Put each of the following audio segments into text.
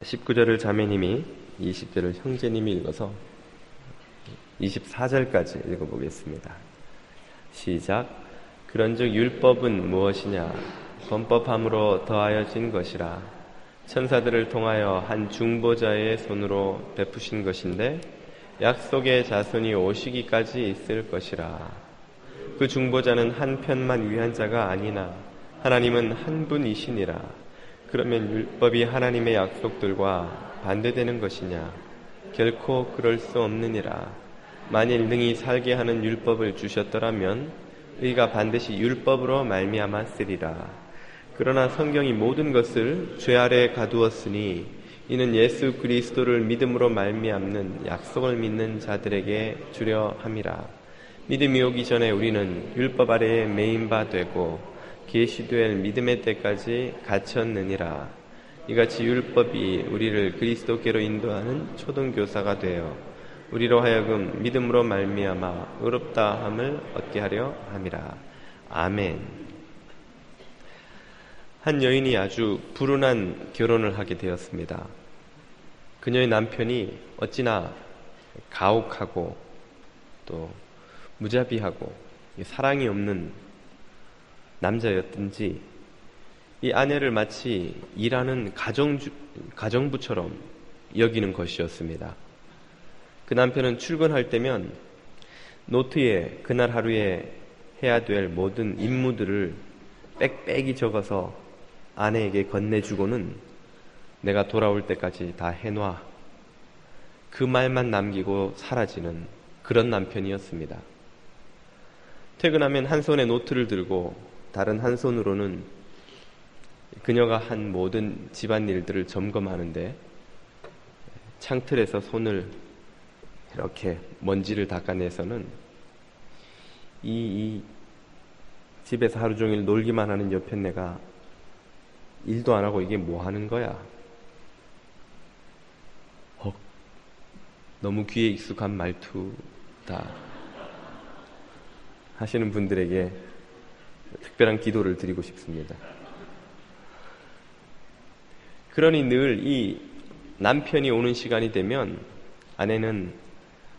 19절을 자매님이 20절을 형제님이 읽어서 24절까지 읽어보겠습니다. 시작. 그런즉 율법은 무엇이냐? 범법함으로 더하여진 것이라. 천사들을 통하여 한 중보자의 손으로 베푸신 것인데 약속의 자손이 오시기까지 있을 것이라. 그 중보자는 한 편만 위한 자가 아니나 하나님은 한 분이시니라. 그러면 율법이 하나님의 약속들과 반대되는 것이냐? 결코 그럴 수 없느니라. 만일 능히 살게 하는 율법을 주셨더라면 의가 반드시 율법으로 말미암아 쓰리라. 그러나 성경이 모든 것을 죄 아래 가두었으니 이는 예수 그리스도를 믿음으로 말미암는 약속을 믿는 자들에게 주려 함이라. 믿음이 오기 전에 우리는 율법 아래에 매인 바 되고 계시될 믿음의 때까지 갇혔느니라. 이같이 율법이 우리를 그리스도께로 인도하는 초등교사가 되어 우리로 하여금 믿음으로 말미암아 의롭다함을 얻게 하려 함이라. 아멘. 한 여인이 아주 불운한 결혼을 하게 되었습니다. 그녀의 남편이 어찌나 가혹하고 또 무자비하고 사랑이 없는 남자였든지 이 아내를 마치 일하는 가정부처럼 여기는 것이었습니다. 그 남편은 출근할 때면 노트에 그날 하루에 해야 될 모든 임무들을 빽빽이 적어서 아내에게 건네주고는 내가 돌아올 때까지 다 해놔. 그 말만 남기고 사라지는 그런 남편이었습니다. 퇴근하면 한 손에 노트를 들고 다른 한 손으로는 그녀가 한 모든 집안일들을 점검하는데 창틀에서 손을 이렇게 먼지를 닦아내서는 이 집에서 하루 종일 놀기만 하는 옆에 내가 일도 안 하고 이게 뭐 하는 거야? 너무 귀에 익숙한 말투다 하시는 분들에게 특별한 기도를 드리고 싶습니다. 그러니 늘 이 남편이 오는 시간이 되면 아내는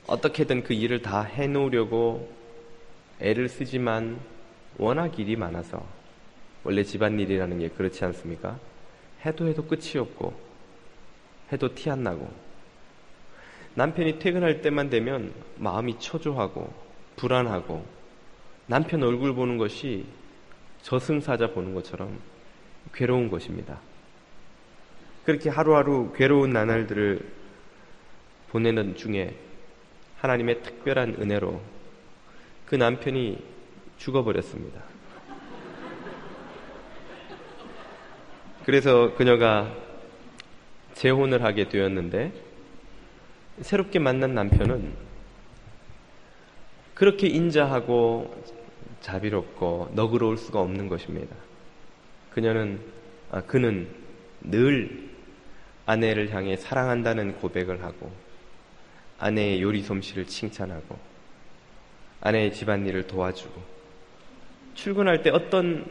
어떻게든 그 일을 다 해놓으려고 애를 쓰지만 워낙 일이 많아서, 원래 집안일이라는 게 그렇지 않습니까? 해도 끝이 없고 해도 티 안 나고, 남편이 퇴근할 때만 되면 마음이 초조하고 불안하고 남편 얼굴 보는 것이 저승사자 보는 것처럼 괴로운 것입니다. 그렇게 하루하루 괴로운 나날들을 보내는 중에 하나님의 특별한 은혜로 그 남편이 죽어버렸습니다. 그래서 그녀가 재혼을 하게 되었는데, 새롭게 만난 남편은 그렇게 인자하고 자비롭고 너그러울 수가 없는 것입니다. 그는 늘 아내를 향해 사랑한다는 고백을 하고 아내의 요리 솜씨를 칭찬하고 아내의 집안일을 도와주고, 출근할 때 어떤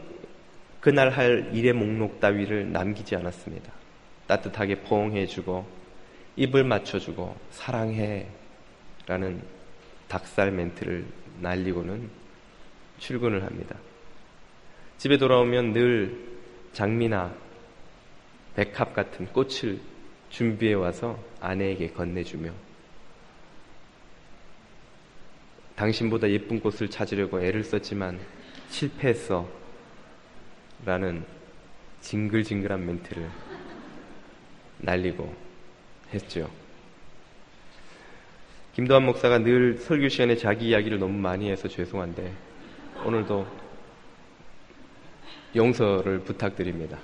그날 할 일의 목록 따위를 남기지 않았습니다. 따뜻하게 포옹해주고 입을 맞춰주고 사랑해 라는 닭살 멘트를 날리고는 출근을 합니다. 집에 돌아오면 늘 장미나 백합 같은 꽃을 준비해 와서 아내에게 건네주며, 당신보다 예쁜 꽃을 찾으려고 애를 썼지만 실패했어 라는 징글징글한 멘트를 날리고 했죠. 김도환 목사가 늘 설교 시간에 자기 이야기를 너무 많이 해서 죄송한데 오늘도 용서를 부탁드립니다.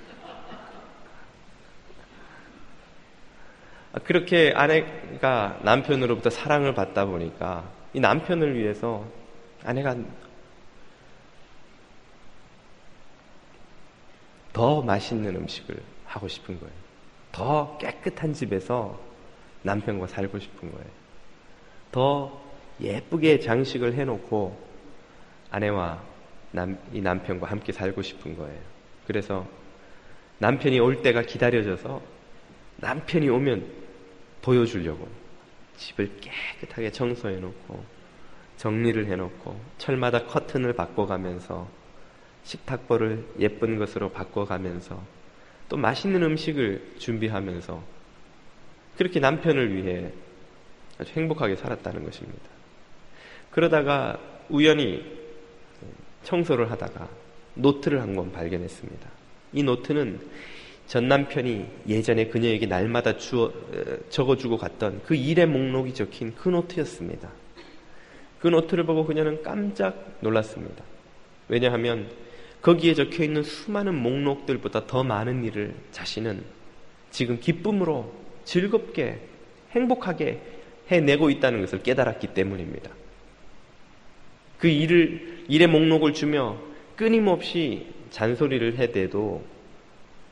그렇게 아내가 남편으로부터 사랑을 받다 보니까 이 남편을 위해서 아내가 더 맛있는 음식을 하고 싶은 거예요. 더 깨끗한 집에서 남편과 살고 싶은 거예요. 더 예쁘게 장식을 해놓고 아내와 이 남편과 함께 살고 싶은 거예요. 그래서 남편이 올 때가 기다려져서 남편이 오면 보여주려고 집을 깨끗하게 청소해놓고 정리를 해놓고 철마다 커튼을 바꿔가면서 식탁보를 예쁜 것으로 바꿔가면서 또 맛있는 음식을 준비하면서 그렇게 남편을 위해 아주 행복하게 살았다는 것입니다. 그러다가 우연히 청소를 하다가 노트를 한 권 발견했습니다. 이 노트는 전 남편이 예전에 그녀에게 날마다 적어주고 갔던 그 일의 목록이 적힌 그 노트였습니다. 그 노트를 보고 그녀는 깜짝 놀랐습니다. 왜냐하면 거기에 적혀있는 수많은 목록들보다 더 많은 일을 자신은 지금 기쁨으로 즐겁게 행복하게 해내고 있다는 것을 깨달았기 때문입니다. 그 일의 목록을 주며 끊임없이 잔소리를 해대도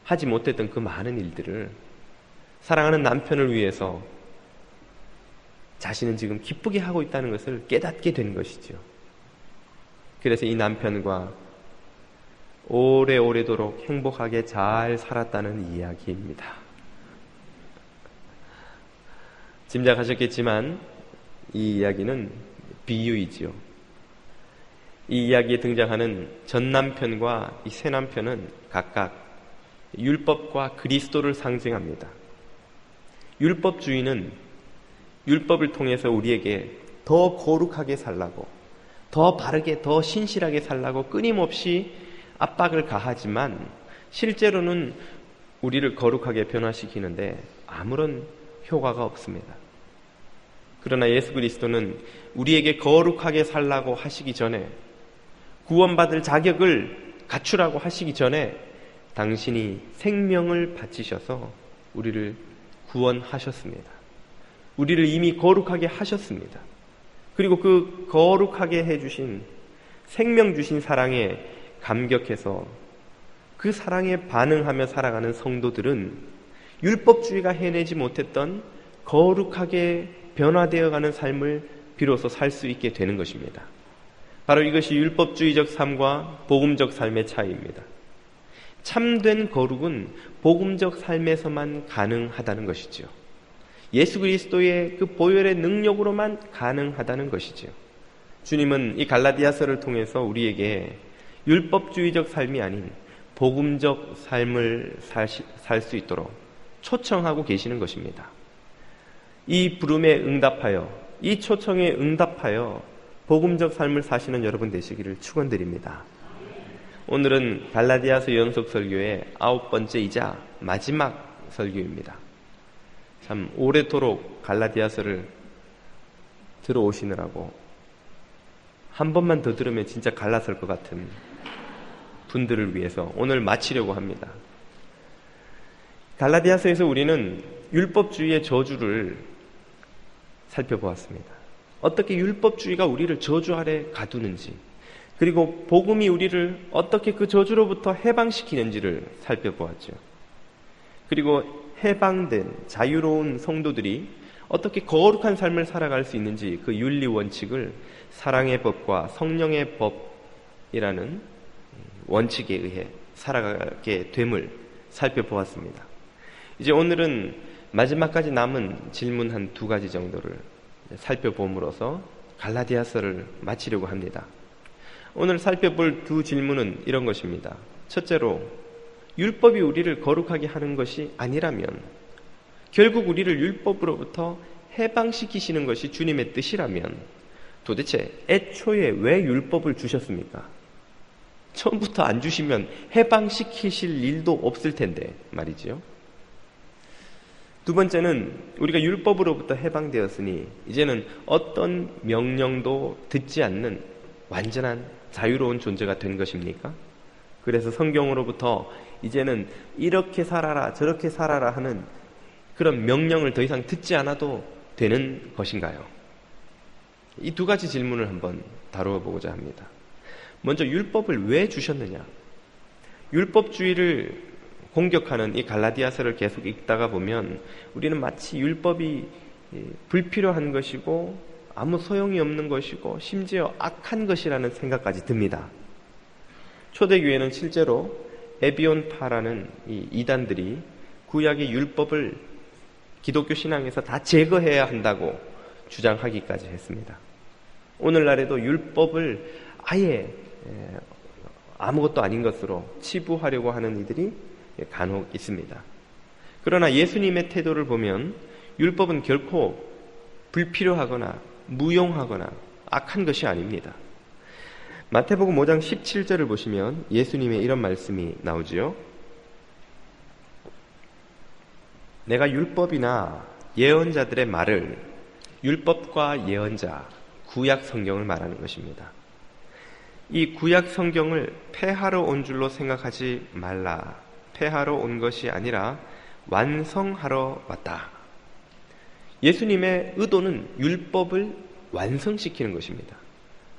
하지 못했던 그 많은 일들을 사랑하는 남편을 위해서 자신은 지금 기쁘게 하고 있다는 것을 깨닫게 된 것이죠. 그래서 이 남편과 오래오래도록 행복하게 잘 살았다는 이야기입니다. 짐작하셨겠지만 이 이야기는 비유이지요. 이 이야기에 등장하는 전 남편과 이 새 남편은 각각 율법과 그리스도를 상징합니다. 율법주의는 율법을 통해서 우리에게 더 거룩하게 살라고, 더 바르게, 더 신실하게 살라고 끊임없이 압박을 가하지만 실제로는 우리를 거룩하게 변화시키는데 아무런 효과가 없습니다. 그러나 예수 그리스도는 우리에게 거룩하게 살라고 하시기 전에, 구원받을 자격을 갖추라고 하시기 전에 당신이 생명을 바치셔서 우리를 구원하셨습니다. 우리를 이미 거룩하게 하셨습니다. 그리고 그 거룩하게 해주신, 생명 주신 사랑에 감격해서 그 사랑에 반응하며 살아가는 성도들은 율법주의가 해내지 못했던 거룩하게 변화되어가는 삶을 비로소 살 수 있게 되는 것입니다. 바로 이것이 율법주의적 삶과 복음적 삶의 차이입니다. 참된 거룩은 복음적 삶에서만 가능하다는 것이지요. 예수 그리스도의 그 보혈의 능력으로만 가능하다는 것이지요. 주님은 이 갈라디아서를 통해서 우리에게 율법주의적 삶이 아닌 복음적 삶을 살 수 있도록 초청하고 계시는 것입니다. 이 부름에 응답하여, 이 초청에 응답하여 복음적 삶을 사시는 여러분 되시기를 축원드립니다. 오늘은 갈라디아서 연속 설교의 9번째이자 마지막 설교입니다. 참 오래도록 갈라디아서를 들어오시느라고 한 번만 더 들으면 진짜 갈라설 것 같은 분들을 위해서 오늘 마치려고 합니다. 갈라디아서에서 우리는 율법주의의 저주를 살펴보았습니다. 어떻게 율법주의가 우리를 저주 아래 가두는지, 그리고 복음이 우리를 어떻게 그 저주로부터 해방시키는지를 살펴보았죠. 그리고 해방된 자유로운 성도들이 어떻게 거룩한 삶을 살아갈 수 있는지 그 윤리 원칙을 사랑의 법과 성령의 법이라는 원칙에 의해 살아가게 됨을 살펴보았습니다. 이제 오늘은 마지막까지 남은 질문 한 2가지 정도를 살펴봄으로써 갈라디아서를 마치려고 합니다. 오늘 살펴볼 2 질문은 이런 것입니다. 첫째로, 율법이 우리를 거룩하게 하는 것이 아니라면, 결국 우리를 율법으로부터 해방시키시는 것이 주님의 뜻이라면 도대체 애초에 왜 율법을 주셨습니까? 처음부터 안 주시면 해방시키실 일도 없을 텐데 말이지요. 2번째는, 우리가 율법으로부터 해방되었으니 이제는 어떤 명령도 듣지 않는 완전한 자유로운 존재가 된 것입니까? 그래서 성경으로부터 이제는 이렇게 살아라 저렇게 살아라 하는 그런 명령을 더 이상 듣지 않아도 되는 것인가요? 이 2가지 질문을 한번 다루어 보고자 합니다. 먼저 율법을 왜 주셨느냐? 율법주의를 공격하는 이 갈라디아서를 계속 읽다가 보면 우리는 마치 율법이 불필요한 것이고 아무 소용이 없는 것이고 심지어 악한 것이라는 생각까지 듭니다. 초대교회는 실제로 에비온파라는 이 이단들이 구약의 율법을 기독교 신앙에서 다 제거해야 한다고 주장하기까지 했습니다. 오늘날에도 율법을 아예 아무것도 아닌 것으로 치부하려고 하는 이들이 간혹 있습니다. 그러나 예수님의 태도를 보면 율법은 결코 불필요하거나 무용하거나 악한 것이 아닙니다. 마태복음 5장 17절을 보시면 예수님의 이런 말씀이 나오지요. 내가 율법이나 예언자들의 말을, 율법과 예언자, 구약 성경을 말하는 것입니다. 이 구약 성경을 폐하러 온 줄로 생각하지 말라. 폐하러 온 것이 아니라 완성하러 왔다. 예수님의 의도는 율법을 완성시키는 것입니다.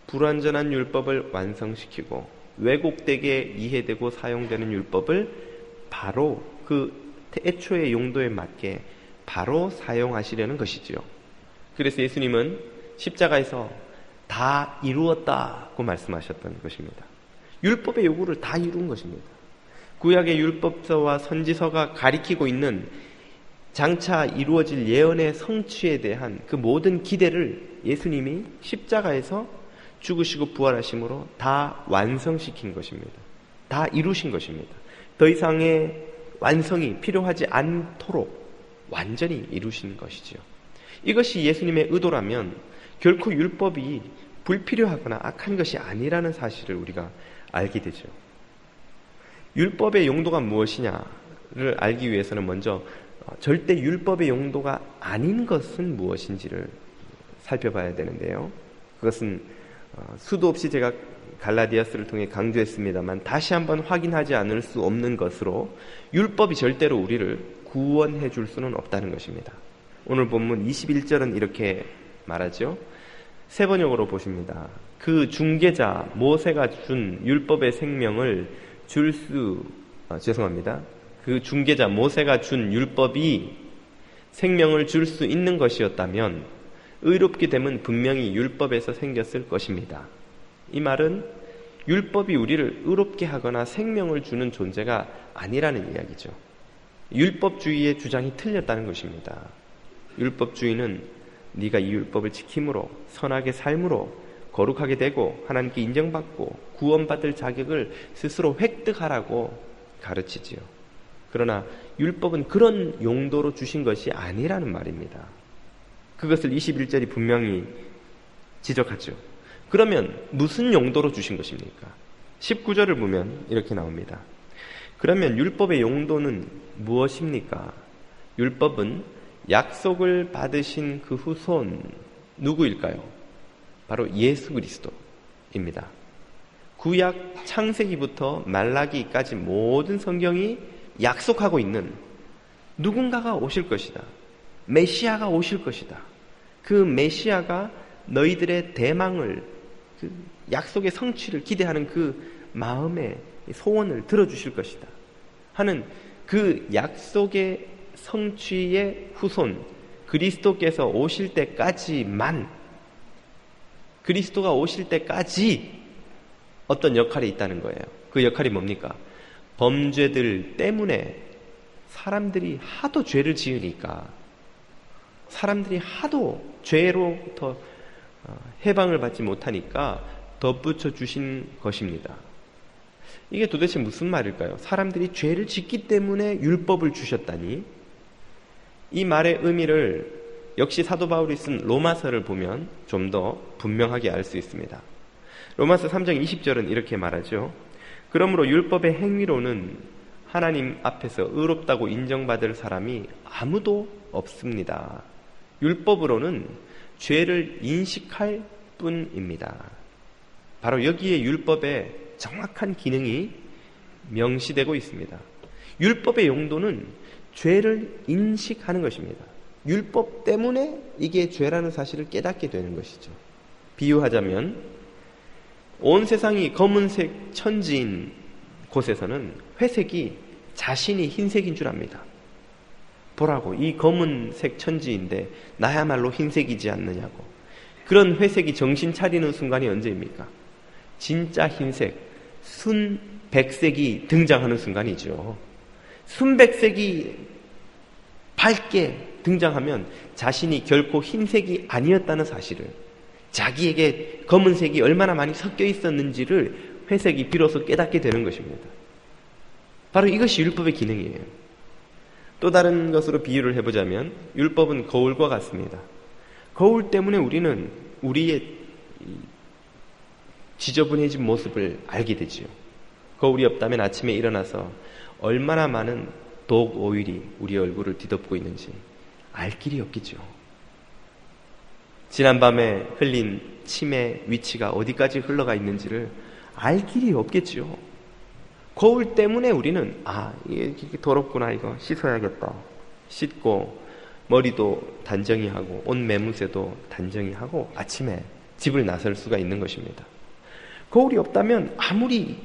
불완전한 율법을 완성시키고 왜곡되게 이해되고 사용되는 율법을 바로 그 애초의 용도에 맞게 바로 사용하시려는 것이지요. 그래서 예수님은 십자가에서 다 이루었다고 말씀하셨던 것입니다. 율법의 요구를 다 이룬 것입니다. 구약의 율법서와 선지서가 가리키고 있는 장차 이루어질 예언의 성취에 대한 그 모든 기대를 예수님이 십자가에서 죽으시고 부활하심으로 다 완성시킨 것입니다. 다 이루신 것입니다. 더 이상의 완성이 필요하지 않도록 완전히 이루신 것이지요. 이것이 예수님의 의도라면 결코 율법이 불필요하거나 악한 것이 아니라는 사실을 우리가 알게 되죠. 율법의 용도가 무엇이냐를 알기 위해서는 먼저 절대 율법의 용도가 아닌 것은 무엇인지를 살펴봐야 되는데요. 그것은 수도 없이 제가 갈라디아서를 통해 강조했습니다만 다시 한번 확인하지 않을 수 없는 것으로 율법이 절대로 우리를 구원해 줄 수는 없다는 것입니다. 오늘 본문 21절은 이렇게 말하죠. 세 번역으로 보십니다. 그 중개자 모세가 준 율법의 생명을 그 중개자 모세가 준 율법이 생명을 줄 수 있는 것이었다면 의롭게 됨은 분명히 율법에서 생겼을 것입니다. 이 말은 율법이 우리를 의롭게 하거나 생명을 주는 존재가 아니라는 이야기죠. 율법주의의 주장이 틀렸다는 것입니다. 율법주의는 네가 이 율법을 지킴으로 선하게 삶으로 거룩하게 되고 하나님께 인정받고 구원받을 자격을 스스로 획득하라고 가르치지요. 그러나 율법은 그런 용도로 주신 것이 아니라는 말입니다. 그것을 21절이 분명히 지적하죠. 그러면 무슨 용도로 주신 것입니까? 19절을 보면 이렇게 나옵니다. 그러면 율법의 용도는 무엇입니까? 율법은 약속을 받으신 그 후손 누구일까요? 바로 예수 그리스도입니다. 구약 창세기부터 말라기까지 모든 성경이 약속하고 있는 누군가가 오실 것이다. 메시아가 오실 것이다. 그 메시아가 너희들의 대망을, 그 약속의 성취를 기대하는 그 마음의 소원을 들어주실 것이다 하는 그 약속의 성취의 후손 그리스도께서 오실 때까지만, 그리스도가 오실 때까지 어떤 역할이 있다는 거예요. 그 역할이 뭡니까? 범죄들 때문에 사람들이 하도 죄를 지으니까, 사람들이 하도 죄로부터 해방을 받지 못하니까 덧붙여 주신 것입니다. 이게 도대체 무슨 말일까요? 사람들이 죄를 짓기 때문에 율법을 주셨다니? 이 말의 의미를 역시 사도 바울이 쓴 로마서를 보면 좀 더 분명하게 알 수 있습니다. 로마서 3장 20절은 이렇게 말하죠. 그러므로 율법의 행위로는 하나님 앞에서 의롭다고 인정받을 사람이 아무도 없습니다. 율법으로는 죄를 인식할 뿐입니다. 바로 여기에 율법의 정확한 기능이 명시되고 있습니다. 율법의 용도는 죄를 인식하는 것입니다. 율법 때문에 이게 죄라는 사실을 깨닫게 되는 것이죠. 비유하자면 온 세상이 검은색 천지인 곳에서는 회색이 자신이 흰색인 줄 압니다. 보라고, 이 검은색 천지인데 나야말로 흰색이지 않느냐고. 그런 회색이 정신 차리는 순간이 언제입니까? 진짜 흰색, 순백색이 등장하는 순간이죠. 순백색이 밝게 등장하면 자신이 결코 흰색이 아니었다는 사실을, 자기에게 검은색이 얼마나 많이 섞여 있었는지를 회색이 비로소 깨닫게 되는 것입니다. 바로 이것이 율법의 기능이에요. 또 다른 것으로 비유를 해보자면 율법은 거울과 같습니다. 거울 때문에 우리는 우리의 지저분해진 모습을 알게 되지요. 거울이 없다면 아침에 일어나서 얼마나 많은 독 오일이 우리 얼굴을 뒤덮고 있는지 알 길이 없겠죠. 지난밤에 흘린 침의 위치가 어디까지 흘러가 있는지를 알 길이 없겠죠. 거울 때문에 우리는 이게 더럽구나, 이거 씻어야겠다. 씻고 머리도 단정히 하고 옷 매무새도 단정히 하고 아침에 집을 나설 수가 있는 것입니다. 거울이 없다면 아무리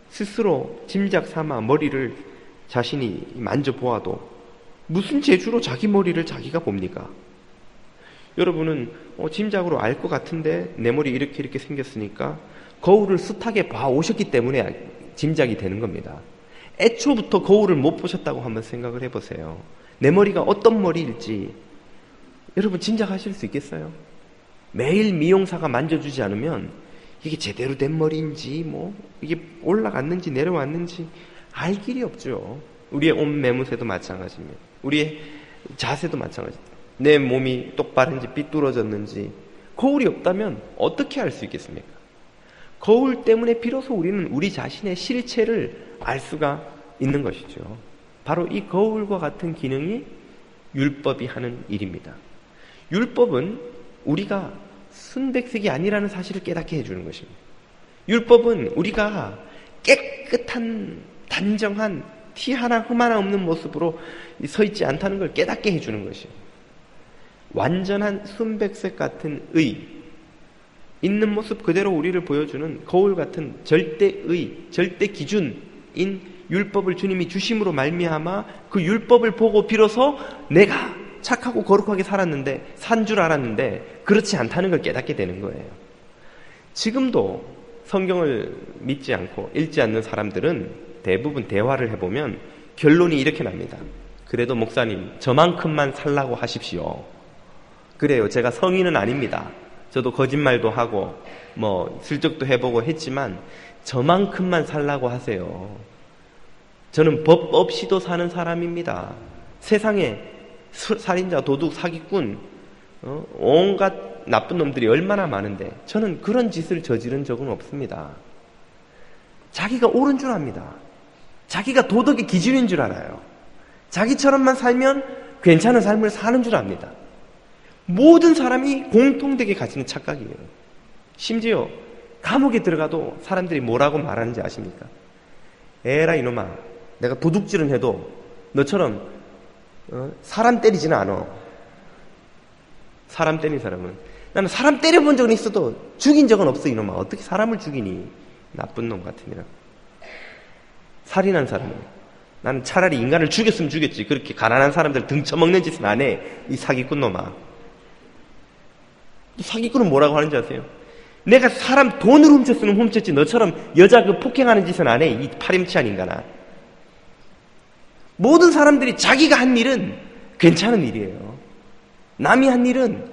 스스로 짐작 삼아 머리를 자신이 만져보아도 무슨 재주로 자기 머리를 자기가 봅니까? 여러분은 짐작으로 알 것 같은데 내 머리 이렇게 생겼으니까 거울을 숱하게 봐오셨기 때문에 짐작이 되는 겁니다. 애초부터 거울을 못 보셨다고 한번 생각을 해보세요. 내 머리가 어떤 머리일지 여러분 짐작하실 수 있겠어요? 매일 미용사가 만져주지 않으면 이게 제대로 된 머리인지 이게 올라갔는지 내려왔는지 알 길이 없죠. 우리의 옷 매무새도 마찬가지입니다. 우리의 자세도 마찬가지입니다. 내 몸이 똑바른지 삐뚤어졌는지 거울이 없다면 어떻게 알 수 있겠습니까? 거울 때문에 비로소 우리는 우리 자신의 실체를 알 수가 있는 것이죠. 바로 이 거울과 같은 기능이 율법이 하는 일입니다. 율법은 우리가 순백색이 아니라는 사실을 깨닫게 해주는 것입니다. 율법은 우리가 깨끗한 단정한 티 하나 흠 하나 없는 모습으로 서 있지 않다는 걸 깨닫게 해주는 것이에요. 완전한 순백색 같은 의, 있는 모습 그대로 우리를 보여주는 거울 같은 절대의, 절대 기준인 율법을 주님이 주심으로 말미암아 그 율법을 보고 비로소 내가 착하고 거룩하게 산 줄 알았는데 그렇지 않다는 걸 깨닫게 되는 거예요. 지금도 성경을 믿지 않고 읽지 않는 사람들은 대부분 대화를 해보면 결론이 이렇게 납니다. 그래도 목사님, 저만큼만 살라고 하십시오. 그래요. 제가 성인은 아닙니다. 저도 거짓말도 하고 슬쩍도 해보고 했지만 저만큼만 살라고 하세요. 저는 법 없이도 사는 사람입니다. 세상에 살인자, 도둑, 사기꾼, 온갖 나쁜 놈들이 얼마나 많은데 저는 그런 짓을 저지른 적은 없습니다. 자기가 옳은 줄 압니다. 자기가 도덕의 기준인 줄 알아요. 자기처럼만 살면 괜찮은 삶을 사는 줄 압니다. 모든 사람이 공통되게 가지는 착각이에요. 심지어 감옥에 들어가도 사람들이 뭐라고 말하는지 아십니까? 에라 이놈아, 내가 도둑질은 해도 너처럼 사람 때리지는 않아. 사람 때린 사람은, 나는 사람 때려본 적은 있어도 죽인 적은 없어. 이놈아, 어떻게 사람을 죽이니? 나쁜 놈 같으니라. 살인한 사람은, 나는 차라리 인간을 죽였으면 죽였지. 그렇게 가난한 사람들 등쳐먹는 짓은 안 해. 이 사기꾼 놈아. 사기꾼은 뭐라고 하는지 아세요? 내가 사람 돈을 훔쳤으면 훔쳤지 너처럼 여자 폭행하는 짓은 안 해. 이 파렴치한 인간아. 모든 사람들이 자기가 한 일은 괜찮은 일이에요. 남이 한 일은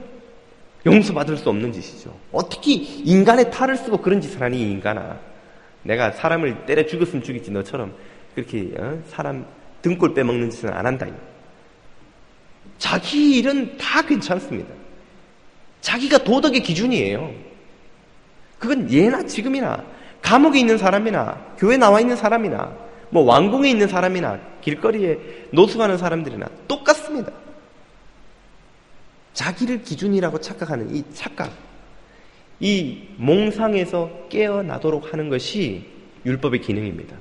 용서받을 수 없는 짓이죠. 어떻게 인간의 탈을 쓰고 그런 짓을 하니, 이 인간아. 내가 사람을 때려 죽였으면 죽이지 너처럼 그렇게 사람 등골 빼먹는 짓은 안 한다. 자기 일은 다 괜찮습니다. 자기가 도덕의 기준이에요. 그건 예나 지금이나 감옥에 있는 사람이나 교회 나와 있는 사람이나 왕궁에 있는 사람이나 길거리에 노숙하는 사람들이나 똑같습니다. 자기를 기준이라고 착각하는 이 착각, 이 몽상에서 깨어나도록 하는 것이 율법의 기능입니다.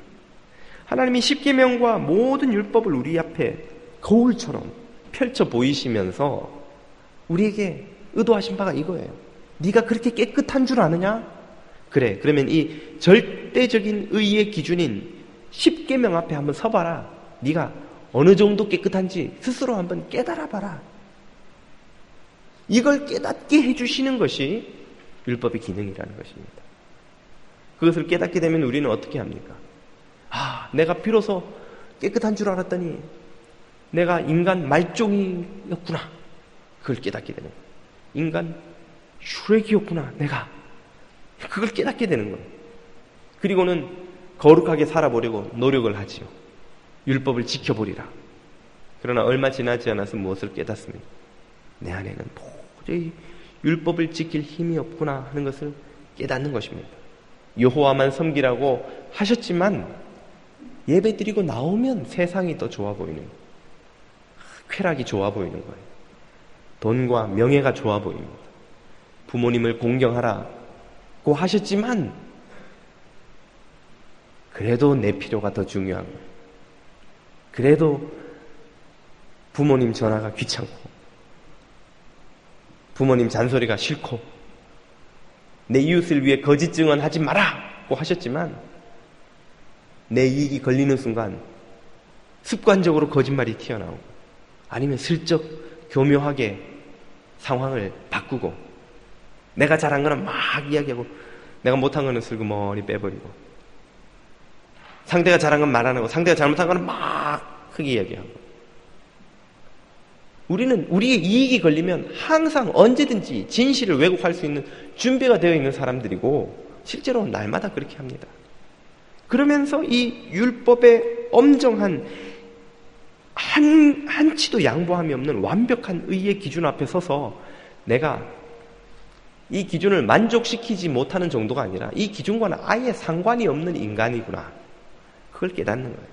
하나님이 십계명과 모든 율법을 우리 앞에 거울처럼 펼쳐 보이시면서 우리에게 의도하신 바가 이거예요. 네가 그렇게 깨끗한 줄 아느냐? 그래, 그러면 이 절대적인 의의 기준인 십계명 앞에 한번 서봐라. 네가 어느 정도 깨끗한지 스스로 한번 깨달아봐라. 이걸 깨닫게 해주시는 것이 율법의 기능이라는 것입니다. 그것을 깨닫게 되면 우리는 어떻게 합니까? 내가 비로소 깨끗한 줄 알았더니 내가 인간 말종이었구나. 그걸 깨닫게 되는 거예요. 인간 슈렉이었구나. 내가. 그걸 깨닫게 되는 거예요. 그리고는 거룩하게 살아보려고 노력을 하지요. 율법을 지켜보리라. 그러나 얼마 지나지 않아서 무엇을 깨닫습니까? 내 안에는 도저히 율법을 지킬 힘이 없구나 하는 것을 깨닫는 것입니다. 여호와만 섬기라고 하셨지만 예배드리고 나오면 세상이 더 좋아 보이는 거예요. 쾌락이 좋아 보이는 거예요. 돈과 명예가 좋아 보입니다. 부모님을 공경하라고 하셨지만 그래도 내 필요가 더 중요한 거예요. 그래도 부모님 전화가 귀찮고 부모님 잔소리가 싫고 내 이웃을 위해 거짓 증언하지 마라고 하셨지만 내 이익이 걸리는 순간 습관적으로 거짓말이 튀어나오고 아니면 슬쩍 교묘하게 상황을 바꾸고 내가 잘한 거는 막 이야기하고 내가 못한 거는 슬그머니 빼버리고 상대가 잘한 건 말 안 하고 상대가 잘못한 거는 막 크게 이야기하고 우리는 우리의 이익이 걸리면 항상 언제든지 진실을 왜곡할 수 있는 준비가 되어 있는 사람들이고 실제로 날마다 그렇게 합니다. 그러면서 이 율법의 엄정한 한치도 양보함이 없는 완벽한 의의 기준 앞에 서서 내가 이 기준을 만족시키지 못하는 정도가 아니라 이 기준과는 아예 상관이 없는 인간이구나. 그걸 깨닫는 거예요.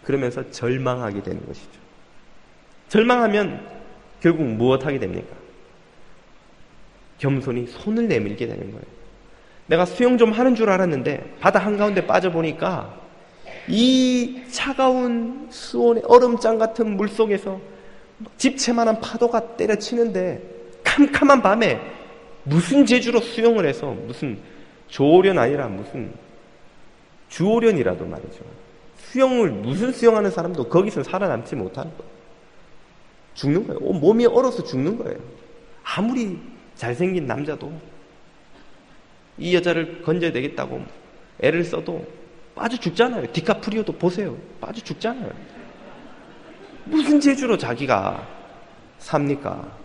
그러면서 절망하게 되는 것이죠. 절망하면 결국 무엇하게 됩니까? 겸손히 손을 내밀게 되는 거예요. 내가 수영 좀 하는 줄 알았는데 바다 한가운데 빠져보니까 이 차가운 수온의 얼음장 같은 물속에서 집채만한 파도가 때려치는데 캄캄한 밤에 무슨 재주로 수영을 해서 무슨 조오련 아니라 무슨 주오련이라도 말이죠. 수영을 무슨 수영하는 사람도 거기서 살아남지 못하는 거예요. 죽는 거예요. 몸이 얼어서 죽는 거예요. 아무리 잘생긴 남자도 이 여자를 건져야 되겠다고 애를 써도 빠져 죽잖아요. 디카프리오도 보세요. 빠져 죽잖아요. 무슨 재주로 자기가 삽니까?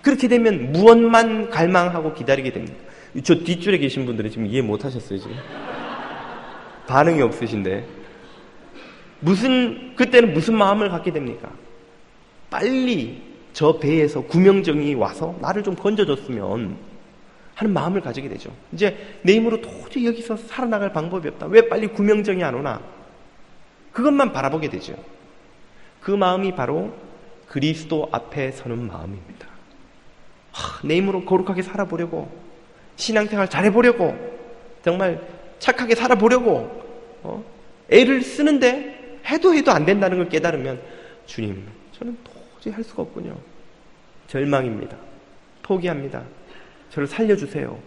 그렇게 되면 무엇만 갈망하고 기다리게 됩니다. 저 뒷줄에 계신 분들은 지금 이해 못 하셨어요, 지금. 반응이 없으신데. 그때는 무슨 마음을 갖게 됩니까? 빨리 저 배에서 구명정이 와서 나를 좀 건져줬으면 하는 마음을 가지게 되죠. 이제 내 힘으로 도저히 여기서 살아나갈 방법이 없다. 왜 빨리 구명정이 안 오나? 그것만 바라보게 되죠. 그 마음이 바로 그리스도 앞에 서는 마음입니다. 내 힘으로 거룩하게 살아보려고, 신앙생활 잘해보려고, 정말 착하게 살아보려고 애를 쓰는데 해도 안 된다는 걸 깨달으면 주님, 저는 도저히 할 수가 없군요. 절망입니다. 포기합니다. 저를 살려주세요.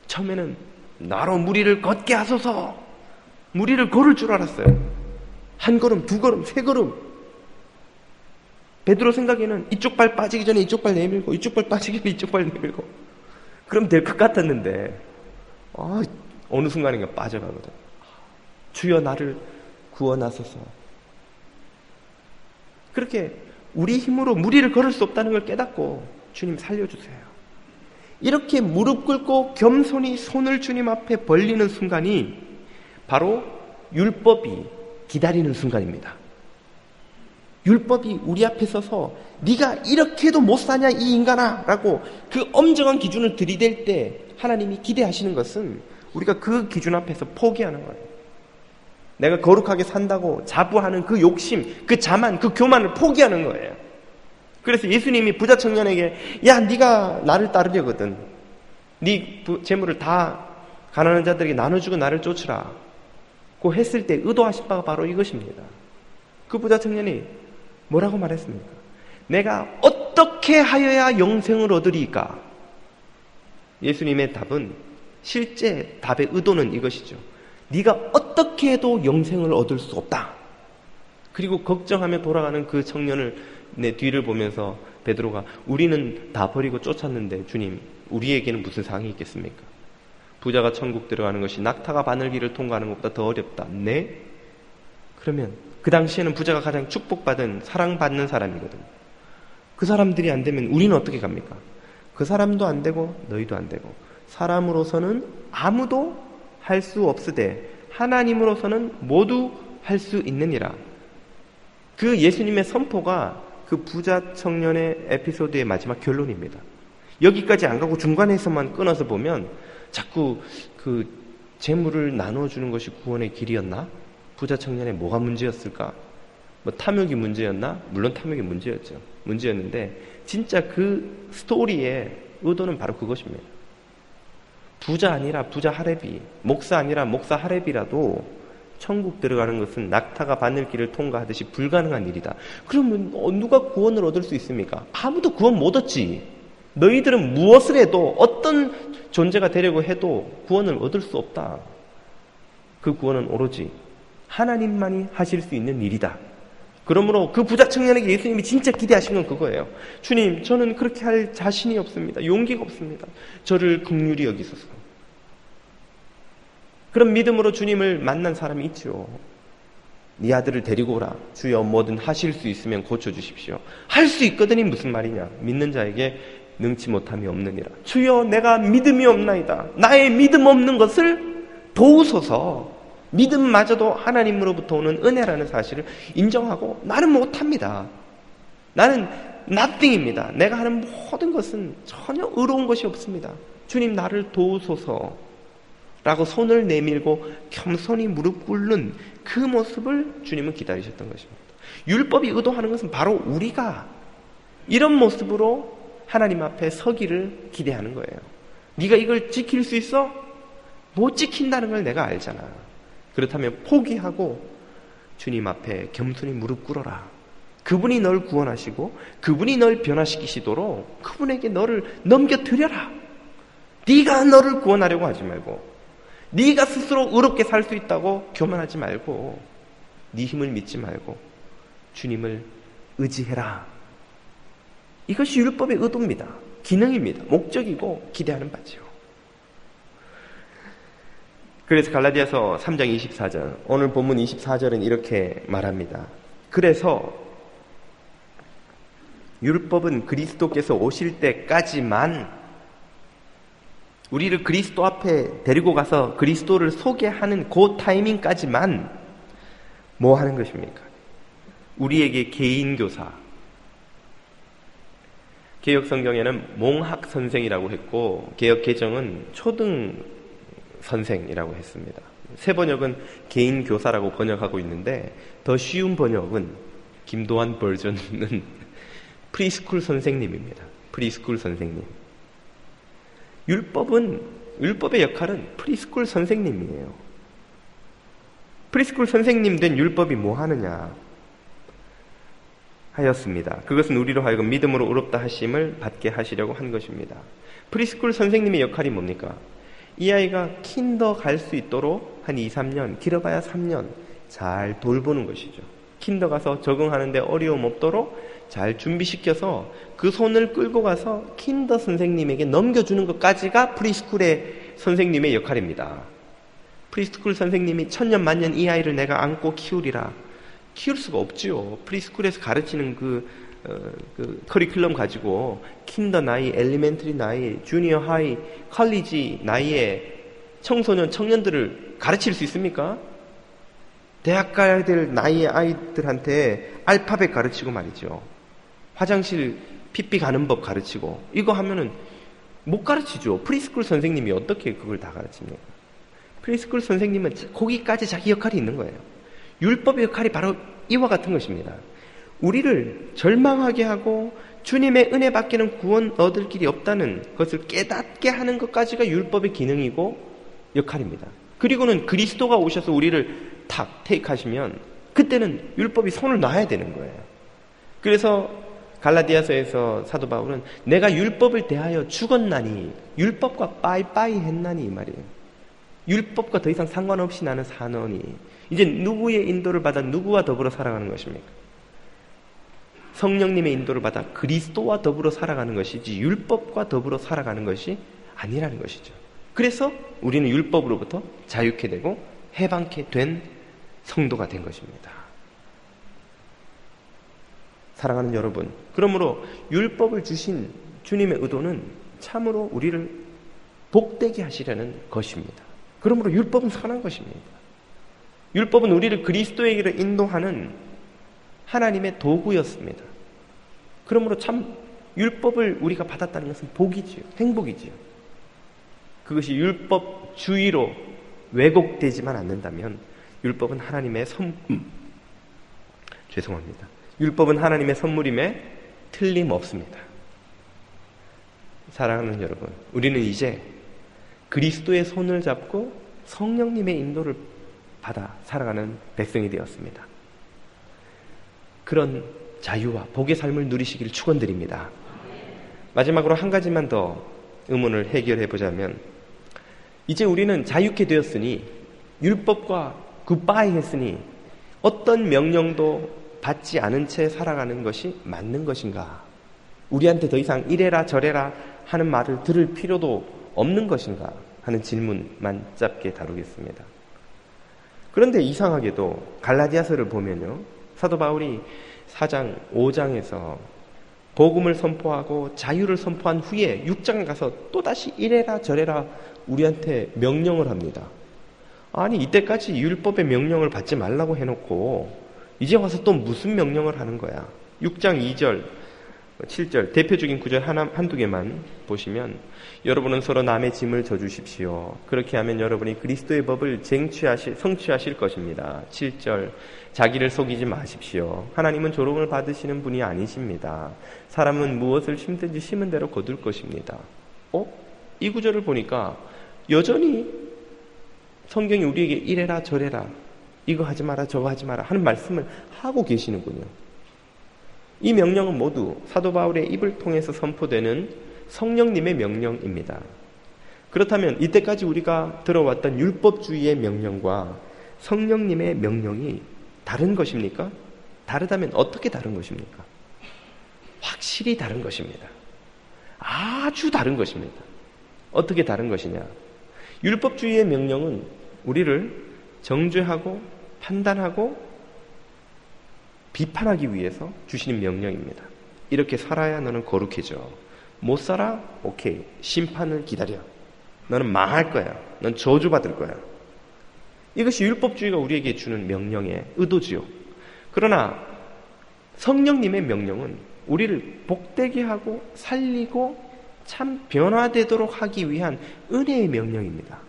처음에는 나로 무리를 걷게 하소서. 무리를 걸을 줄 알았어요. 한 걸음, 두 걸음, 세 걸음. 베드로 생각에는 이쪽 발 빠지기 전에 이쪽 발 내밀고 이쪽 발 빠지기 전에 이쪽 발 내밀고 그럼 될 것 같았는데 어느 순간인가 빠져가거든. 주여 나를 구원하소서. 그렇게 우리 힘으로 무리를 걸을 수 없다는 걸 깨닫고 주님 살려주세요. 이렇게 무릎 꿇고 겸손히 손을 주님 앞에 벌리는 순간이 바로 율법이 기다리는 순간입니다. 율법이 우리 앞에 서서 네가 이렇게 해도 못 사냐 이 인간아 라고 그 엄정한 기준을 들이댈 때 하나님이 기대하시는 것은 우리가 그 기준 앞에서 포기하는 거예요. 내가 거룩하게 산다고 자부하는 그 욕심, 그 자만, 그 교만을 포기하는 거예요. 그래서 예수님이 부자 청년에게 야 네가 나를 따르려거든 네 재물을 다 가난한 자들에게 나눠주고 나를 쫓으라 고 했을 때 의도하신 바가 바로 이것입니다. 그 부자 청년이 뭐라고 말했습니까? 내가 어떻게 하여야 영생을 얻으리까? 예수님의 답은 실제 답의 의도는 이것이죠. 네가 어떻게 해도 영생을 얻을 수 없다. 그리고 걱정하며 돌아가는 그 청년을 내 뒤를 보면서 베드로가 우리는 다 버리고 쫓았는데 주님 우리에게는 무슨 상이 있겠습니까? 부자가 천국 들어가는 것이 낙타가 바늘길을 통과하는 것보다 더 어렵다. 네? 그러면 그 당시에는 부자가 가장 축복받은 사랑받는 사람이거든요. 그 사람들이 안 되면 우리는 어떻게 갑니까? 그 사람도 안 되고 너희도 안 되고 사람으로서는 아무도 할 수 없으되 하나님으로서는 모두 할 수 있느니라. 그 예수님의 선포가 그 부자 청년의 에피소드의 마지막 결론입니다. 여기까지 안 가고 중간에서만 끊어서 보면 자꾸 그 재물을 나눠주는 것이 구원의 길이었나? 부자 청년의 뭐가 문제였을까? 뭐 탐욕이 문제였나? 물론 탐욕이 문제였죠. 문제였는데 진짜 그 스토리의 의도는 바로 그것입니다. 부자 아니라 부자 하렙이, 목사 아니라 목사 하렙이라도 천국 들어가는 것은 낙타가 바늘길을 통과하듯이 불가능한 일이다. 그러면 누가 구원을 얻을 수 있습니까? 아무도 구원 못 얻지. 너희들은 무엇을 해도 어떤 존재가 되려고 해도 구원을 얻을 수 없다. 그 구원은 오로지 하나님만이 하실 수 있는 일이다. 그러므로 그 부자 청년에게 예수님이 진짜 기대하신 건 그거예요. 주님, 저는 그렇게 할 자신이 없습니다. 용기가 없습니다. 저를 긍휼히 여기소서. 그런 믿음으로 주님을 만난 사람이 있죠. 네 아들을 데리고 오라. 주여 뭐든 하실 수 있으면 고쳐주십시오. 할 수 있거든이 무슨 말이냐. 믿는 자에게 능치 못함이 없느니라. 주여 내가 믿음이 없나이다. 나의 믿음 없는 것을 도우소서. 믿음마저도 하나님으로부터 오는 은혜라는 사실을 인정하고 나는 못합니다. 나는 nothing입니다. 내가 하는 모든 것은 전혀 의로운 것이 없습니다. 주님 나를 도우소서 라고 손을 내밀고 겸손히 무릎 꿇는 그 모습을 주님은 기다리셨던 것입니다. 율법이 의도하는 것은 바로 우리가 이런 모습으로 하나님 앞에 서기를 기대하는 거예요. 네가 이걸 지킬 수 있어? 못 지킨다는 걸 내가 알잖아. 그렇다면 포기하고 주님 앞에 겸손히 무릎 꿇어라. 그분이 널 구원하시고 그분이 널 변화시키시도록 그분에게 너를 넘겨드려라. 네가 너를 구원하려고 하지 말고 네가 스스로 의롭게 살 수 있다고 교만하지 말고 네 힘을 믿지 말고 주님을 의지해라. 이것이 율법의 의도입니다. 기능입니다. 목적이고 기대하는 바지요. 그래서 갈라디아서 3장 24절, 오늘 본문 24절은 이렇게 말합니다. 그래서 율법은 그리스도께서 오실 때까지만 우리를 그리스도 앞에 데리고 가서 그리스도를 소개하는 그 타이밍까지만 뭐 하는 것입니까? 우리에게 개인교사, 개혁성경에는 몽학선생이라고 했고 개혁개정은 초등선생이라고 했습니다. 새 번역은 개인교사라고 번역하고 있는데 더 쉬운 번역은 김도환 버전은 프리스쿨 선생님입니다. 프리스쿨 선생님. 율법의 역할은 프리스쿨 선생님이에요. 프리스쿨 선생님 된 율법이 뭐 하느냐 하였습니다. 그것은 우리로 하여금 믿음으로 의롭다 하심을 받게 하시려고 한 것입니다. 프리스쿨 선생님의 역할이 뭡니까? 이 아이가 킨더 갈 수 있도록 한 2, 3년, 길어봐야 3년 잘 돌보는 것이죠. 킨더 가서 적응하는데 어려움 없도록 잘 준비시켜서 그 손을 끌고 가서 킨더 선생님에게 넘겨주는 것까지가 프리스쿨의 선생님의 역할입니다. 프리스쿨 선생님이 천년 만년 이 아이를 내가 안고 키우리라. 키울 수가 없지요. 프리스쿨에서 가르치는 그 커리큘럼 가지고 킨더 나이, 엘리멘터리 나이, 주니어 하이, 컬리지 나이의 청소년, 청년들을 가르칠 수 있습니까? 대학 가야 될 나이의 아이들한테 알파벳 가르치고 말이죠. 화장실 피피 가는 법 가르치고 이거 하면은 못 가르치죠. 프리스쿨 선생님이 어떻게 그걸 다 가르칩니까? 프리스쿨 선생님은 거기까지 자기 역할이 있는 거예요. 율법의 역할이 바로 이와 같은 것입니다. 우리를 절망하게 하고 주님의 은혜 밖에는 구원 얻을 길이 없다는 것을 깨닫게 하는 것까지가 율법의 기능이고 역할입니다. 그리고는 그리스도가 오셔서 우리를 탁 테이크하시면 그때는 율법이 손을 놔야 되는 거예요. 그래서 갈라디아서에서 사도 바울은 내가 율법을 대하여 죽었나니 율법과 빠이빠이 했나니 이 말이에요. 율법과 더 이상 상관없이 나는 사노니 이제 누구의 인도를 받아 누구와 더불어 살아가는 것입니까? 성령님의 인도를 받아 그리스도와 더불어 살아가는 것이지 율법과 더불어 살아가는 것이 아니라는 것이죠. 그래서 우리는 율법으로부터 자유케 되고 해방케 된 성도가 된 것입니다. 사랑하는 여러분, 그러므로 율법을 주신 주님의 의도는 참으로 우리를 복되게 하시려는 것입니다. 그러므로 율법은 선한 것입니다. 율법은 우리를 그리스도에게로 인도하는 하나님의 도구였습니다. 그러므로 참 율법을 우리가 받았다는 것은 복이지요. 행복이지요. 그것이 율법주의로 왜곡되지만 않는다면 율법은 하나님의 율법은 하나님의 선물임에 틀림없습니다. 사랑하는 여러분, 우리는 이제 그리스도의 손을 잡고 성령님의 인도를 받아 살아가는 백성이 되었습니다. 그런 자유와 복의 삶을 누리시길 축원드립니다. 마지막으로 한 가지만 더 의문을 해결해 보자면, 이제 우리는 자유케 되었으니, 율법과 굿바이 했으니 어떤 명령도 받지 않은 채 살아가는 것이 맞는 것인가? 우리한테 더 이상 이래라 저래라 하는 말을 들을 필요도 없는 것인가? 하는 질문만 짧게 다루겠습니다. 그런데 이상하게도 갈라디아서를 보면요, 사도 바울이 4장 5장에서 복음을 선포하고 자유를 선포한 후에 6장에 가서 또다시 이래라 저래라 우리한테 명령을 합니다. 아니, 이때까지 율법의 명령을 받지 말라고 해놓고 이제 와서 또 무슨 명령을 하는 거야? 6장 2절, 7절 대표적인 구절 한두 개만 보시면, 여러분은 서로 남의 짐을 져주십시오. 그렇게 하면 여러분이 그리스도의 법을 성취하실 것입니다. 7절, 자기를 속이지 마십시오. 하나님은 조롱을 받으시는 분이 아니십니다. 사람은 무엇을 심든지 심은 대로 거둘 것입니다. 이 구절을 보니까 여전히 성경이 우리에게 이래라 저래라, 이거 하지 마라 저거 하지 마라 하는 말씀을 하고 계시는군요. 이 명령은 모두 사도 바울의 입을 통해서 선포되는 성령님의 명령입니다. 그렇다면 이때까지 우리가 들어왔던 율법주의의 명령과 성령님의 명령이 다른 것입니까? 다르다면 어떻게 다른 것입니까? 확실히 다른 것입니다. 아주 다른 것입니다. 어떻게 다른 것이냐? 율법주의의 명령은 우리를 정죄하고 판단하고 비판하기 위해서 주시는 명령입니다. 이렇게 살아야 너는 거룩해져. 못 살아? 오케이. 심판을 기다려. 너는 망할 거야. 넌 저주받을 거야. 이것이 율법주의가 우리에게 주는 명령의 의도지요. 그러나 성령님의 명령은 우리를 복되게 하고 살리고 참 변화되도록 하기 위한 은혜의 명령입니다.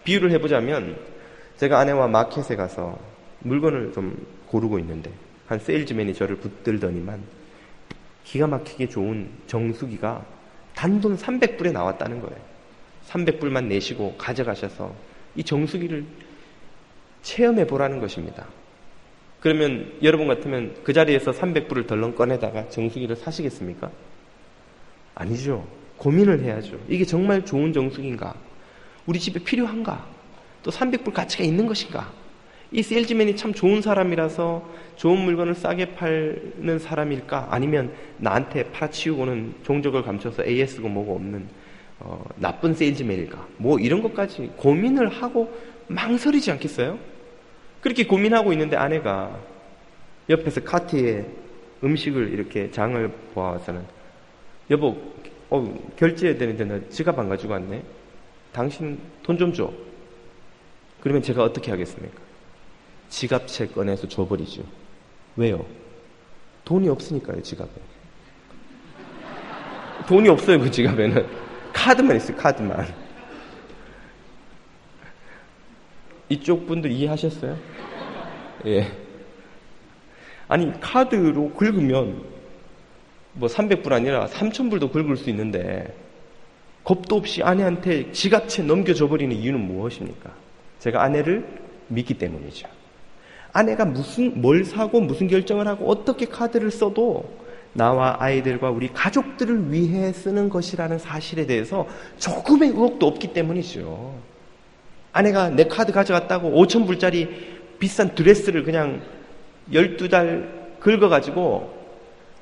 비유를 해보자면, 제가 아내와 마켓에 가서 물건을 좀 고르고 있는데 한 세일즈맨이 저를 붙들더니만 기가 막히게 좋은 정수기가 단돈 300불에 나왔다는 거예요. 300불만 내시고 가져가셔서 이 정수기를 체험해 보라는 것입니다. 그러면 여러분 같으면 그 자리에서 300불을 덜렁 꺼내다가 정수기를 사시겠습니까? 아니죠. 고민을 해야죠. 이게 정말 좋은 정수기인가? 우리 집에 필요한가? 또 300불 가치가 있는 것인가? 이 세일즈맨이 참 좋은 사람이라서 좋은 물건을 싸게 팔는 사람일까? 아니면 나한테 팔아치우고는 종적을 감춰서 AS고 뭐고 없는 나쁜 세일즈맨일까? 뭐 이런 것까지 고민을 하고 망설이지 않겠어요? 그렇게 고민하고 있는데 아내가 옆에서 카트에 음식을 이렇게 장을 보아서는, 여보, 결제해야 되는데 나 지갑 안 가지고 왔네. 당신 돈 좀 줘. 그러면 제가 어떻게 하겠습니까? 지갑채 꺼내서 줘버리죠. 왜요? 돈이 없으니까요, 지갑에. 돈이 없어요, 그 지갑에는. 카드만 있어요, 카드만. 이쪽 분들 이해하셨어요? 예. 아니, 카드로 긁으면 뭐 300불 아니라 3000불도 긁을 수 있는데 겁도 없이 아내한테 지갑채 넘겨줘버리는 이유는 무엇입니까? 제가 아내를 믿기 때문이죠. 아내가 뭘 사고 무슨 결정을 하고 어떻게 카드를 써도 나와 아이들과 우리 가족들을 위해 쓰는 것이라는 사실에 대해서 조금의 의혹도 없기 때문이죠. 아내가 내 카드 가져갔다고 5,000불짜리 비싼 드레스를 그냥 12달 긁어가지고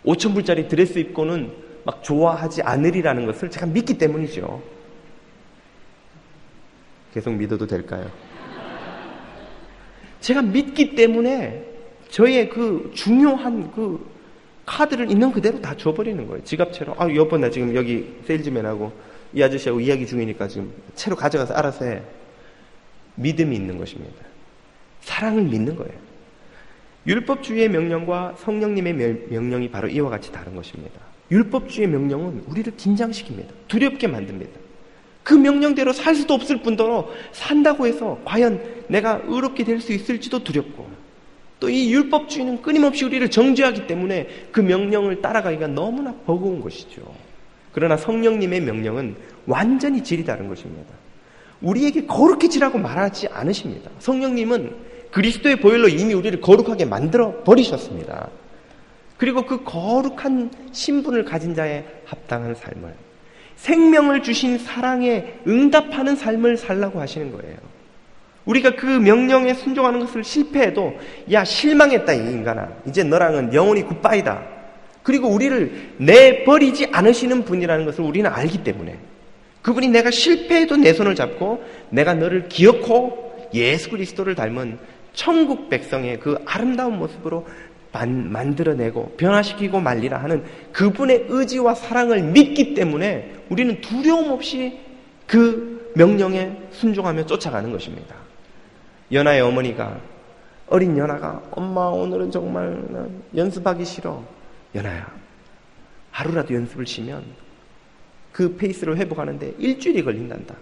5,000불짜리 드레스 입고는 막 좋아하지 않으리라는 것을 제가 믿기 때문이죠. 계속 믿어도 될까요? 제가 믿기 때문에 저의 그 중요한 그 카드를 있는 그대로 다 줘버리는 거예요. 지갑채로. 여보, 나 지금 여기 세일즈맨하고 이 아저씨하고 이야기 중이니까 지금 채로 가져가서 알아서 해. 믿음이 있는 것입니다. 사랑을 믿는 거예요. 율법주의의 명령과 성령님의 명령이 바로 이와 같이 다른 것입니다. 율법주의의 명령은 우리를 긴장시킵니다. 두렵게 만듭니다. 그 명령대로 살 수도 없을 뿐더러 산다고 해서 과연 내가 의롭게 될 수 있을지도 두렵고, 또 이 율법주의는 끊임없이 우리를 정죄하기 때문에 그 명령을 따라가기가 너무나 버거운 것이죠. 그러나 성령님의 명령은 완전히 질이 다른 것입니다. 우리에게 거룩해지라고 말하지 않으십니다. 성령님은 그리스도의 보혈로 이미 우리를 거룩하게 만들어 버리셨습니다. 그리고 그 거룩한 신분을 가진 자에 합당한 삶을, 생명을 주신 사랑에 응답하는 삶을 살라고 하시는 거예요. 우리가 그 명령에 순종하는 것을 실패해도, 야, 실망했다 이 인간아, 이제 너랑은 영원히 굿바이다. 그리고 우리를 내버리지 않으시는 분이라는 것을 우리는 알기 때문에, 그분이 내가 실패해도 내 손을 잡고 내가 너를 기억고 예수 그리스도를 닮은 천국 백성의 그 아름다운 모습으로 만들어내고 변화시키고 말리라 하는 그분의 의지와 사랑을 믿기 때문에 우리는 두려움 없이 그 명령에 순종하며 쫓아가는 것입니다. 연아의 어머니가, 어린 연아가, 엄마 오늘은 정말 연습하기 싫어. 연아야, 하루라도 연습을 쉬면 그 페이스를 회복하는데 일주일이 걸린단다.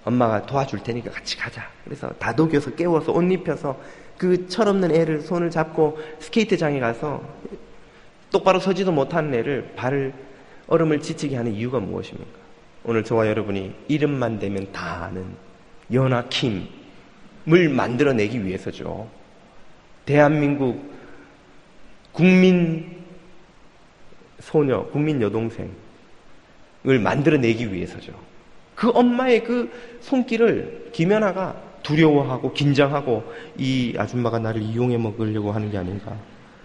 엄마가 도와줄 테니까 같이 가자. 그래서 다독여서 깨워서 옷 입혀서 그 철없는 애를 손을 잡고 스케이트장에 가서 똑바로 서지도 못하는 애를 얼음을 지치게 하는 이유가 무엇입니까? 오늘 저와 여러분이 이름만 대면 다 아는 연아킴을 만들어내기 위해서죠. 대한민국 국민 소녀, 국민 여동생을 만들어내기 위해서죠. 그 엄마의 그 손길을 김연아가 두려워하고 긴장하고, 이 아줌마가 나를 이용해 먹으려고 하는 게 아닌가,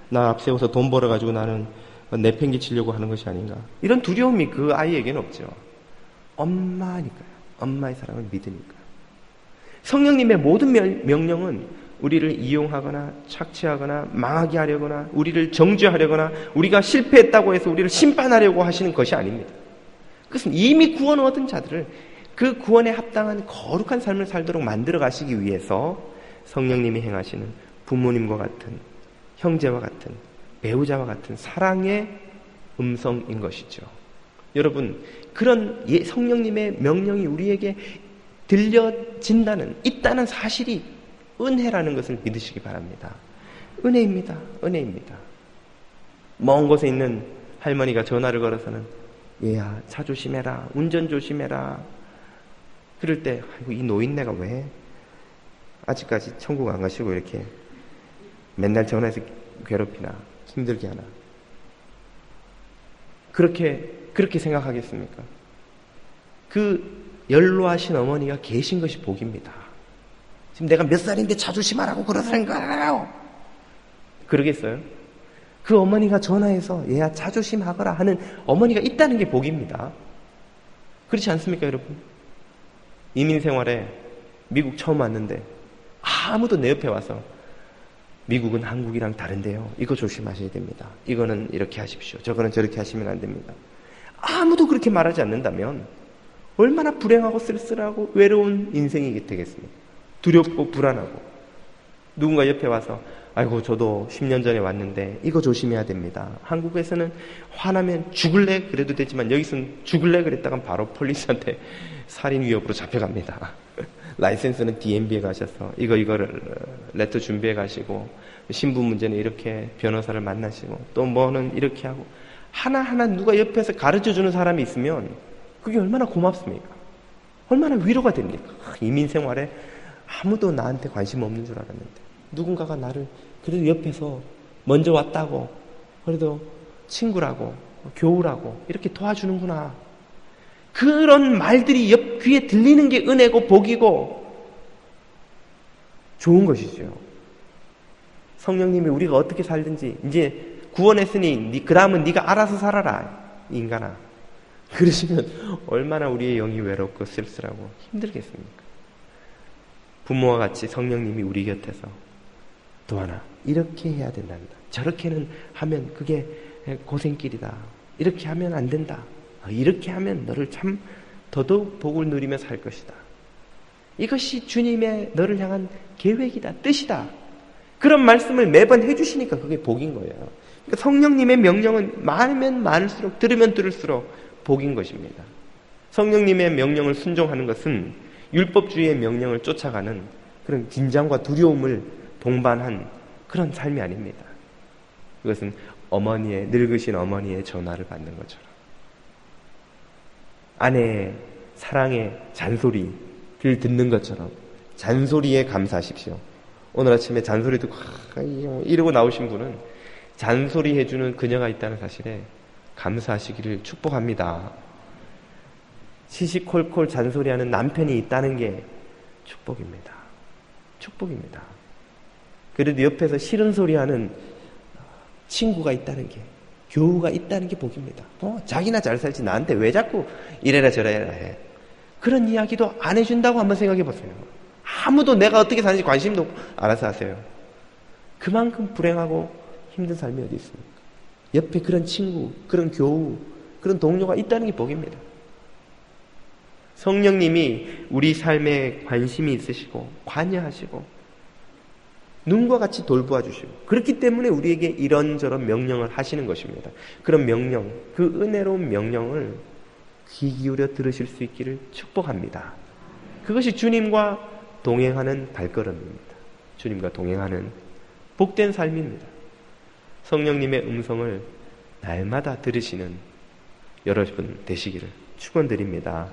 나 앞세워서 돈 벌어가지고 나는 내팽개치려고 하는 것이 아닌가, 이런 두려움이 그 아이에게는 없죠. 엄마니까요. 엄마의 사랑을 믿으니까요. 성령님의 모든 명령은 우리를 이용하거나 착취하거나 망하게 하려거나 우리를 정죄하려거나 우리가 실패했다고 해서 우리를 심판하려고 하시는 것이 아닙니다. 그것은 이미 구원 얻은 자들을 그 구원에 합당한 거룩한 삶을 살도록 만들어 가시기 위해서 성령님이 행하시는 부모님과 같은, 형제와 같은, 배우자와 같은 사랑의 음성인 것이죠. 여러분, 그런 성령님의 명령이 우리에게 있다는 사실이 은혜라는 것을 믿으시기 바랍니다. 은혜입니다. 은혜입니다. 먼 곳에 있는 할머니가 전화를 걸어서는, 얘야, 차 조심해라, 운전 조심해라. 그럴 때, 아이고, 이 노인네가 왜 아직까지 천국 안 가시고 이렇게 맨날 전화해서 괴롭히나, 힘들게 하나. 그렇게 생각하겠습니까? 그 연로하신 어머니가 계신 것이 복입니다. 지금 내가 몇 살인데 차 조심하라고 그러는 거예요. 그러겠어요? 그 어머니가 전화해서 얘야 차 조심하거라 하는 어머니가 있다는 게 복입니다. 그렇지 않습니까, 여러분? 이민 생활에 미국 처음 왔는데 아무도 내 옆에 와서 미국은 한국이랑 다른데요, 이거 조심하셔야 됩니다, 이거는 이렇게 하십시오, 저거는 저렇게 하시면 안 됩니다, 아무도 그렇게 말하지 않는다면 얼마나 불행하고 쓸쓸하고 외로운 인생이 되겠습니까? 두렵고 불안하고. 누군가 옆에 와서, 아이고 저도 10년 전에 왔는데 이거 조심해야 됩니다, 한국에서는 화나면 죽을래 그래도 되지만 여기서는 죽을래 그랬다간 바로 폴리스한테 살인 위협으로 잡혀갑니다. 라이센스는 DMV에 가셔서 이거를 레터 준비해 가시고, 신분 문제는 이렇게 변호사를 만나시고, 또 뭐는 이렇게 하고, 하나하나 누가 옆에서 가르쳐주는 사람이 있으면 그게 얼마나 고맙습니까? 얼마나 위로가 됩니까? 이민 생활에 아무도 나한테 관심 없는 줄 알았는데 누군가가 나를 그래도 옆에서 먼저 왔다고, 그래도 친구라고 교우라고 이렇게 도와주는구나. 그런 말들이 옆 귀에 들리는 게 은혜고 복이고 좋은 것이죠. 성령님이 우리가 어떻게 살든지 이제 구원했으니 그 다음은 네가 알아서 살아라, 인간아. 그러시면 얼마나 우리의 영이 외롭고 쓸쓸하고 힘들겠습니까? 부모와 같이 성령님이 우리 곁에서, 도하나 이렇게 해야 된단다, 저렇게는 하면 그게 고생길이다. 이렇게 하면 안 된다. 이렇게 하면 너를 참 더더욱 복을 누리며 살 것이다. 이것이 주님의 너를 향한 계획이다, 뜻이다. 그런 말씀을 매번 해주시니까 그게 복인 거예요. 그러니까 성령님의 명령은 많으면 많을수록, 들으면 들을수록 복인 것입니다. 성령님의 명령을 순종하는 것은 율법주의의 명령을 쫓아가는 그런 긴장과 두려움을 동반한 그런 삶이 아닙니다. 그것은 늙으신 어머니의 전화를 받는 것처럼, 아내의 사랑의 잔소리를 듣는 것처럼 잔소리에 감사하십시오. 오늘 아침에 잔소리 듣고 이러고 나오신 분은 잔소리 해주는 그녀가 있다는 사실에 감사하시기를 축복합니다. 시시콜콜 잔소리하는 남편이 있다는 게 축복입니다. 축복입니다. 그래도 옆에서 싫은 소리하는 친구가 있다는 게, 교우가 있다는 게 복입니다. 자기나 잘 살지 나한테 왜 자꾸 이래라 저래라 해. 그런 이야기도 안 해준다고 한번 생각해 보세요. 아무도 내가 어떻게 사는지 관심도 없고 알아서 하세요. 그만큼 불행하고 힘든 삶이 어디 있습니까? 옆에 그런 친구, 그런 교우, 그런 동료가 있다는 게 복입니다. 성령님이 우리 삶에 관심이 있으시고 관여하시고 눈과 같이 돌보아 주시고, 그렇기 때문에 우리에게 이런저런 명령을 하시는 것입니다. 그런 명령, 그 은혜로운 명령을 귀 기울여 들으실 수 있기를 축복합니다. 그것이 주님과 동행하는 발걸음입니다. 주님과 동행하는 복된 삶입니다. 성령님의 음성을 날마다 들으시는 여러분 되시기를 축원드립니다.